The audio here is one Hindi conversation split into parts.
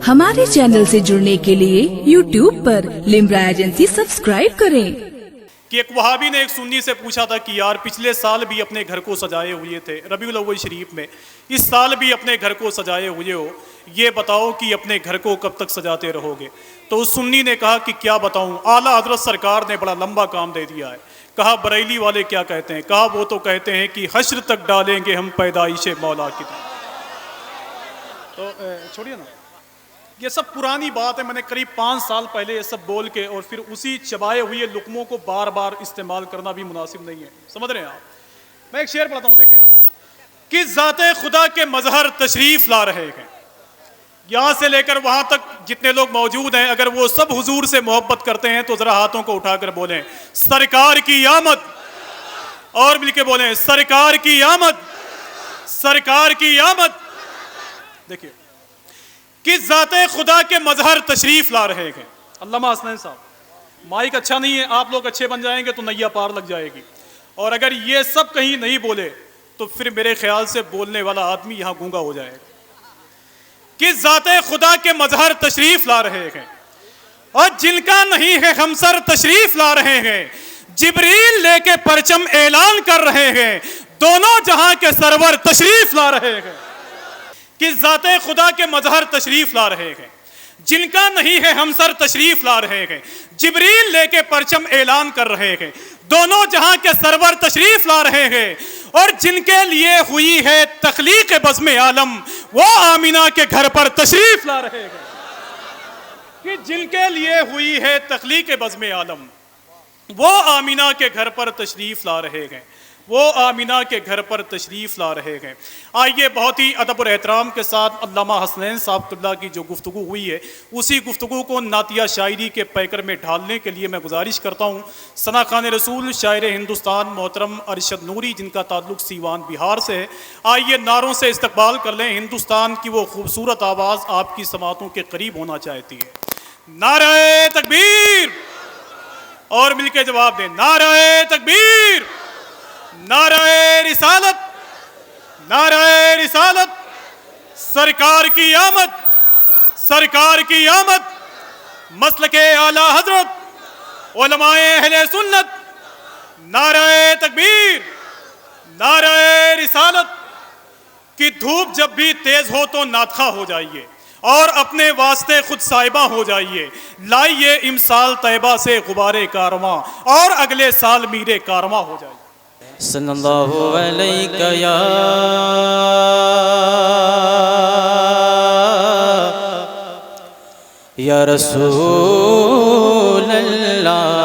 हमारे चैनल से जुड़ने के लिए YouTube पर लिम्रा एजेंसी सब्सक्राइब करें। कि एक वहाबी ने एक सुन्नी से पूछा था कि यार पिछले साल भी अपने घर को सजाए हुए थे रबीउल अव्वल शरीफ में, इस साल भी अपने घर को सजाए हुए हो, ये बताओ कि अपने घर को कब तक सजाते रहोगे। तो उस सुन्नी ने कहा कि क्या बताऊं, आला हजरत सरकार ने बड़ा लंबा काम दे दिया है। कहा बरेली वाले क्या कहते हैं, कहा वो तो कहते हैं कि हश्र तक डालेंगे हम पैदाइश मौला की। तो छोड़िए ना, ये सब पुरानी बात है। मैंने करीब 5 साल पहले ये सब बोल के और फिर उसी चबाए हुए लुकमों को बार बार इस्तेमाल करना भी मुनासिब नहीं है। समझ रहे हैं आप? मैं एक शेर पढ़ता हूँ, देखें आप। कि ज़ाते खुदा के मजहर तशरीफ ला रहे हैं। यहाँ से लेकर वहाँ तक जितने लोग मौजूद हैं, अगर वो सब हुजूर से मोहब्बत करते हैं तो ज़रा हाथों को उठाकर बोलें सरकार की आमद, और मिलके बोलें सरकार की आमद, सरकार की आमद। देखिए कि ज़ाते खुदा के मजहर तशरीफ ला रहे हैं। अल्लामा हसनैन साहब, माइक अच्छा नहीं है, आप लोग अच्छे बन जाएंगे तो नैया पार लग जाएगी। और अगर ये सब कहीं नहीं बोले तो फिर मेरे ख्याल से बोलने वाला आदमी यहाँ गूंगा हो जाएगा। कि ज़ाते खुदा के मजहर तशरीफ ला रहे हैं और जिनका नहीं है हमसर तशरीफ ला रहे हैं। जिब्रील लेके परचम ऐलान कर रहे हैं, दोनों जहां के सरवर तशरीफ ला रहे हैं। कि ज़ाते खुदा के मजहर तशरीफ ला रहे हैं, जिनका नहीं है हमसर तशरीफ ला रहे हैं। जिब्रील लेके परचम ऐलान कर रहे हैं, दोनों जहां के सरवर तशरीफ ला रहे हैं। और जिनके लिए हुई है तख्लीक बज़्म आलम, वो आमिना के घर पर तशरीफ ला रहे हैं। कि जिनके लिए हुई है तख्लीक बज़्म आलम, वो आमिना के घर पर तशरीफ ला रहे हैं, वो आमिना के घर पर तशरीफ़ ला रहे हैं। आइए बहुत ही अदब और एहतराम के साथ अल्लामा हसनैन साहब क़िबला की जो गुफ्तगू हुई है, उसी गुफ्तगू को नातिया शायरी के पैकर में ढालने के लिए मैं गुजारिश करता हूँ। सना खान रसूल शायर हिंदुस्तान मोहतरम अरशद नूरी, जिनका ताल्लुक़ सीवान बिहार से है, आइए नारों से इस्तकबाल कर लें। हिंदुस्तान की वो खूबसूरत आवाज़ आपकी समातों के करीब होना चाहती है। नारे तकबीर, और मिलके जवाब दें नारे तकबीर, नारे रिसालत, नारे रिसालत। सरकार की आमद, सरकार की आमद। मसलके आला हजरत उलमाए अहले सुन्नत। नारे तकबीर, नारे रिसालत। कि धूप जब भी तेज हो तो नातखा हो जाइए और अपने वास्ते खुद साहिबा हो जाइए। लाइए इमसाल तैबा से गुबारे कारवां और अगले साल मीरे कारवां हो जाइए। सल्लल्लाहु अलैहि या रसूल अल्लाह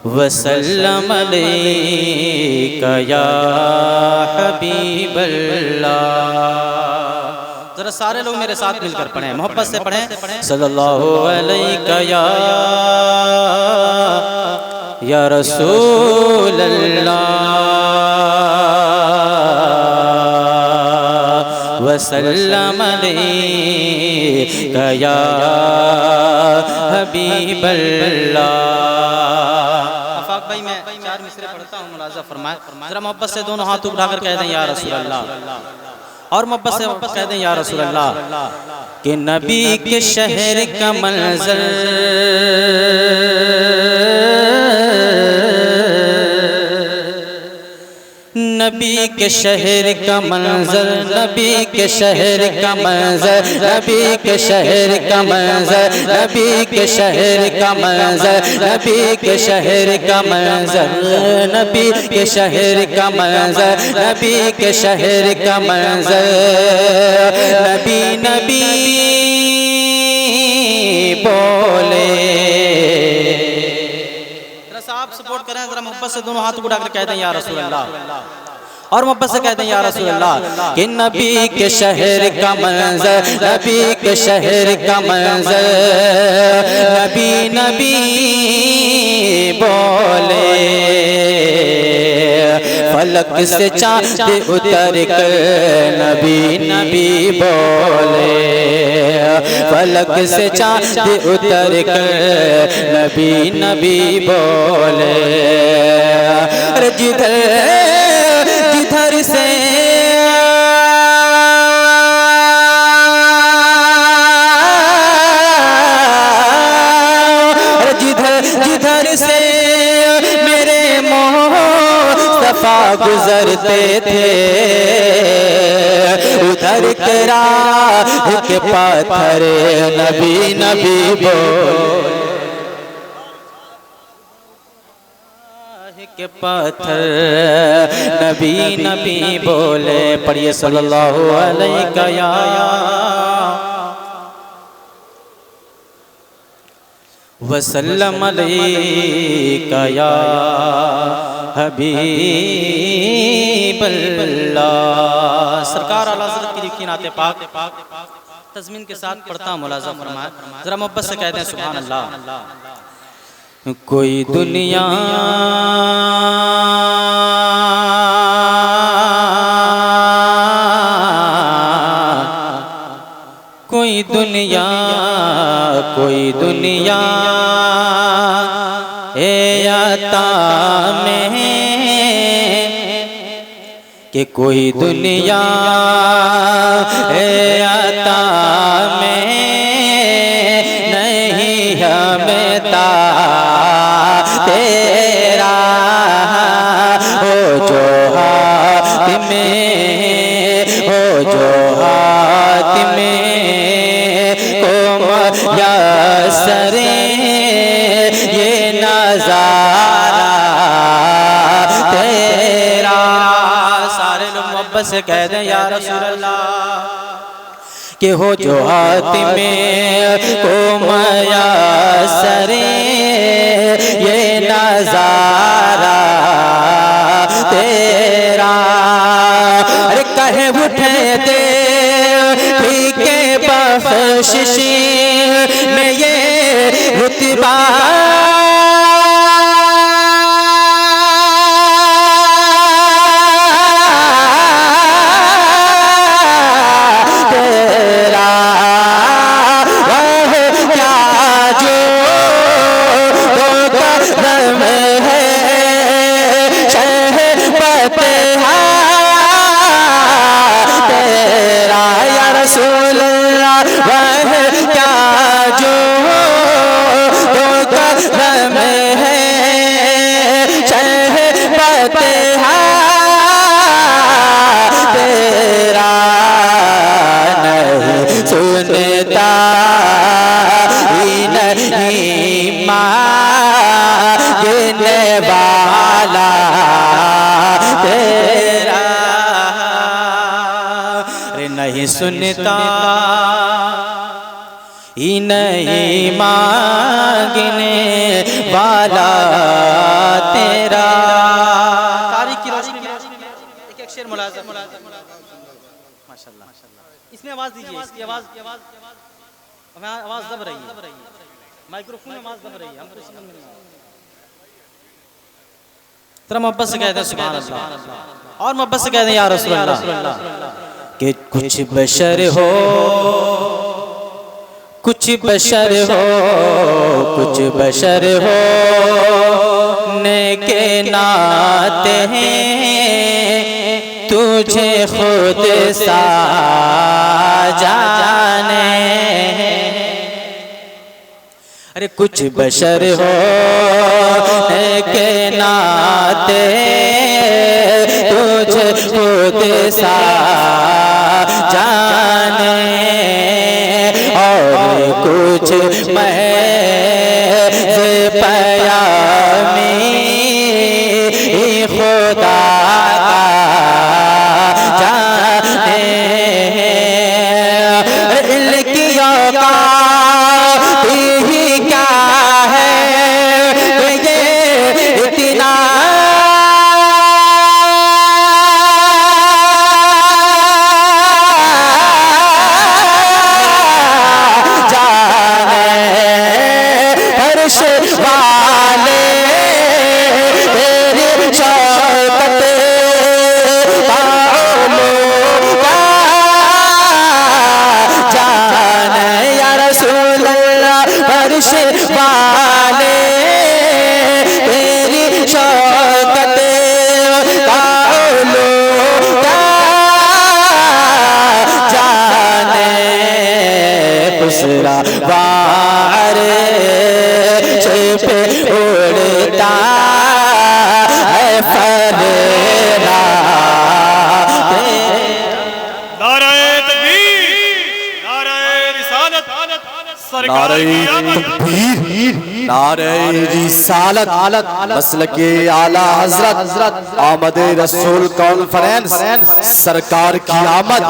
वसल्लम अलैका या हबीब अल्लाह। जरा सारे लोग मेरे साथ मिलकर पढ़ें, मोहब्बत से पढ़ें। सल्लल्लाहु अलैका या रसूल अल्लाह वसल्लम अलैका या हबीब अल्लाह। आफाक भाई, मैं 4 मिसरे पढ़ता हूँ, मुलाज़ा फरमाए। जरा मोहब्बत से दोनों हाथ उठाकर कह दें या रसूल अल्लाह, और मोहब्बत से कह दें या रसूल अल्लाह। कि नबी के शहर का मंज़र नबी के शहर का मंज़र, नबी के शहर का मंज़र, नबी के शहर का मंज़र, नबी के शहर का मंज़र, नबी के शहर का मंज़र, नबी के शहर का मंज़र, नबी के शहर का मंज़र। नबी नबी बोले। आप सपोर्ट करें, जरा मोहब्बत से दोनों हाथ उठाकर कह दें या रसूल अल्लाह, और मोहब्बत से कहते हैं या रसूल अल्लाह। कि नबी के शहर का मंज़र, नबी के शहर का मंज़र, नबी नबी बोले। फलक से चाँद उतर कर नबी नबी बोले, फलक से चाँद उतर कर नबी नबी बोले। अरे जिधर जिधर से जिधर से मेरे मुस्तफा गुजरते थे उधर के राह के पत्थर नबी नबी बोल के पत्थर नबी नबी बोले। पढ़िए सल्लल्लाहु अलैहि वसल्लम अलैका या हबीबल्लाह। सरकार आला हज़रत की लिखी नाते पाक तज़मीन के साथ पढ़ता मुलाज़ा फरमाए, जरा मोहब्बत से कहते हैं सुभान अल्लाह। कोई दुनिया कोई दुनिया कोई दुनिया ए आता में कि कोई दुनिया ए आता में नहीं हमें तेरा हो जो हाथ में हो जो हाथ में सरे ये नज़ारा तेरा। सारे लोग मोहब्बत से कह दें या रसूल अल्लाह कि हो जो हाथ में को मयासरे ये नज़ारा तेरा। अरे कहे उठे दे ठीक बख्शिश में ये रुतबा तेरा वह क्या जो तो कदम है शहबत तेरा या रसूल अल्लाह। वह क्या जो तो कदम है शहबत तेरा नहीं सुनता ही नहीं मांगने वाला तेरा। रे नहीं सुनता ही नहीं मांगने वाला तेरा। तारीख की रोशनी में एक शेर मुलाज़ा माशाल्लाह। इसमें आवाज दीजिए, इसकी आवाज दब रही है, माइक्रोफोन में आवाज दब रही है, हमको समझ में नहीं आ रहा। तेरा मोहब्बत से कहते हैं सुभान अल्लाह और मोहब्बत से कहते हैं या रसूल अल्लाह कि कुछ बशर हो कुछ बशर हो कुछ बशर हो नेके नाते हैं तुझे खुद सा जाने। अरे कुछ बशर हो नेके नाते तुझे खुद सा जाने और कुछ महज़ पयामी खुदा का जाने। इनकी औकात ही क्या है ये इतना जाने नारे तकबीर, नारे रिसालत, मसलके आला हजरत आमद रसूल कॉन्फ्रेंस, सरकार की आमद,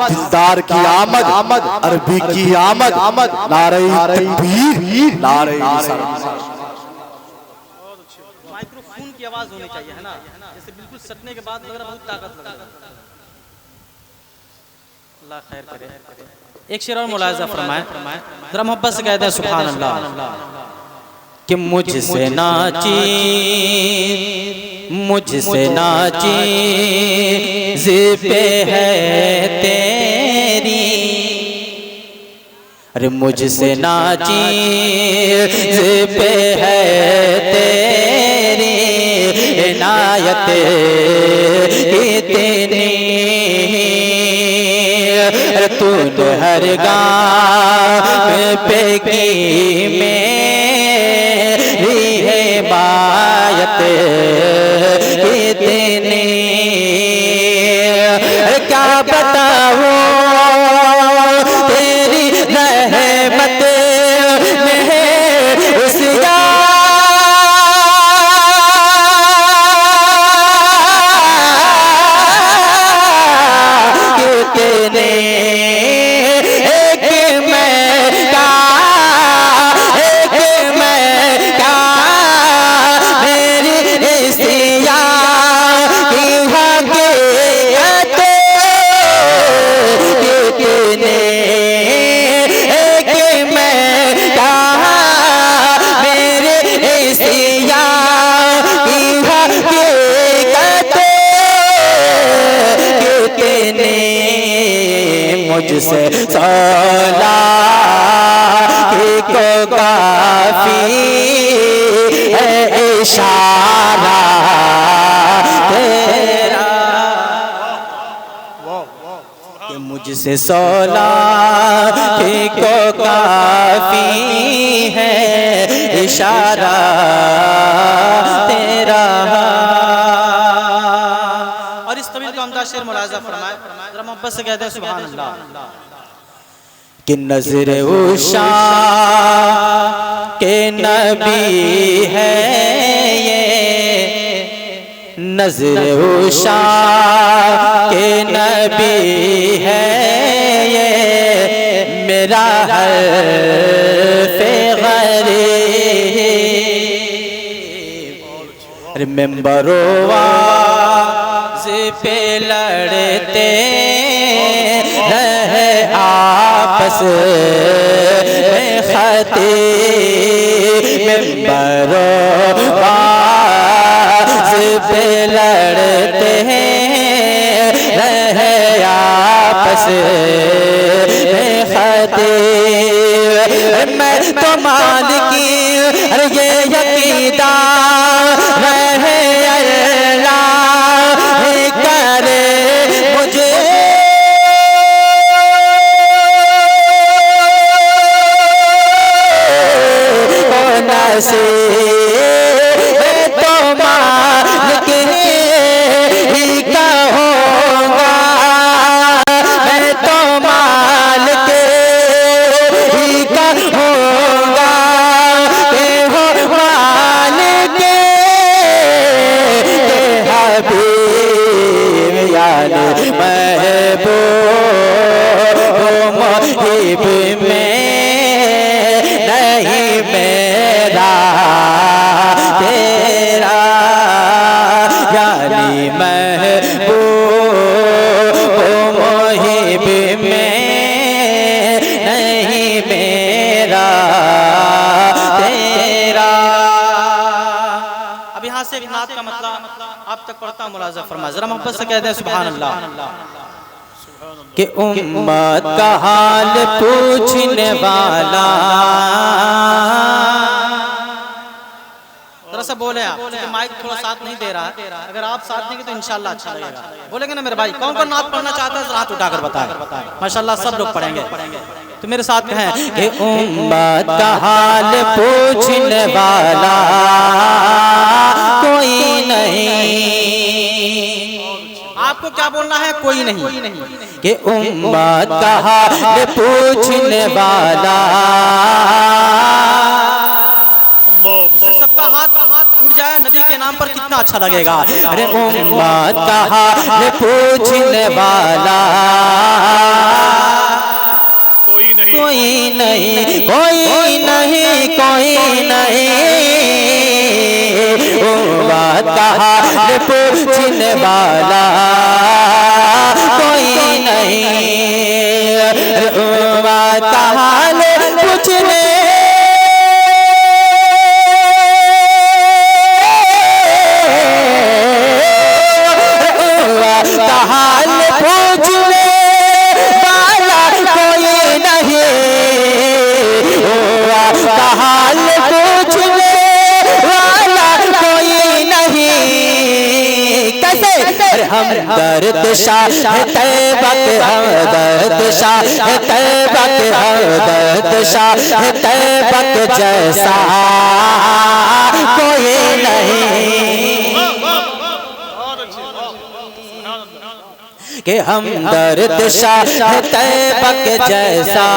दिलदार की आमद, अरबी की आमद, नारे तकबीर, नारे रिसालत। माइक्रोफोन की आवाज होनी चाहिए, है ना, जैसे बिल्कुल सटने के बाद लग रहा बहुत ताकत लग रहा। अल्लाह खैर करे। एक शेर और मुलाहिजा फरमाए, जरा मोहब्बत से कहते हैं सुभान अल्लाह। कि मुझसे नाची, मुझसे नाची ज़िपे है तेरी, अरे मुझसे नाची ज़िपे है तेरी, इनायत इतनी तूने हर गाँव पे की मेरी है बायत इतनी, क्या बताऊं तेरी रहमत में उस कितने मुझसे सोला को काफी है इशारा तेरा, कि मुझसे सोला को काफी है इशारा तेरा। और इस तवील का अमदा शेर मुलाहिजा फरमाए, जरा मोहब्बत से कहते हैं सुभान अल्लाह। कि नजर उषा के नबी है ये, नजर उषा के नबी है ये, मेरा हर्फ़े गरीब, मेंबरों पे लड़ते रहे आपस में खतीब, मेंबरों पे लड़ते रहे आपस में खतीब। मैं तो मालिकी ये यकीदा रहे से तो मालिक ही कहूँगा, मैं तो मालिक ही कहूँगा, के हो मालिक के हबीब यानी महबूब मुहिब में नहीं मेरा तेरा, यानी महबूब मुहिब में नहीं मेरा तेरा। अब यहाँ से एक नात का मतलब आप तक पढ़ता हूँ, मुलाहिजा फरमाए, जरा मोहब्बत से कहते हैं सुभान अल्लाह। कि उम्मत का हाल पूछने वाला, जरा सा बोले आप, क्योंकि माइक थोड़ा साथ नहीं दे रहा है, अगर आप साथ देंगे तो इंशाल्लाह अच्छा लगेगा। बोलेंगे ना मेरे भाई, कौन कौन नात पढ़ना चाहता है हाथ उठाकर बताए, माशाल्लाह सब लोग पढ़ेंगे, तो मेरे साथ कहें कि उम्मत का हाल पूछने वाला कोई नहीं। आपको क्या बोलना है? कोई नहीं। कि उम्मत का हाल पूछने वाला। सबका हाथ उठ जाए नबी के नाम पर कितना अच्छा लगेगा। अरे उम्मत का हाल पूछने वाला कोई नहीं कोई नहीं कोई नहीं कोई नहीं, उम्मत का हाल पूछने वाला कोई नहीं। उम्मत का हाल पूछने हम दर्द शाह तैबा के हम दर्द शाह तैबा के हम दर्द शाह तैबा के जैसा कोई नहीं कि हम दर्द शाह तैबा के जैसा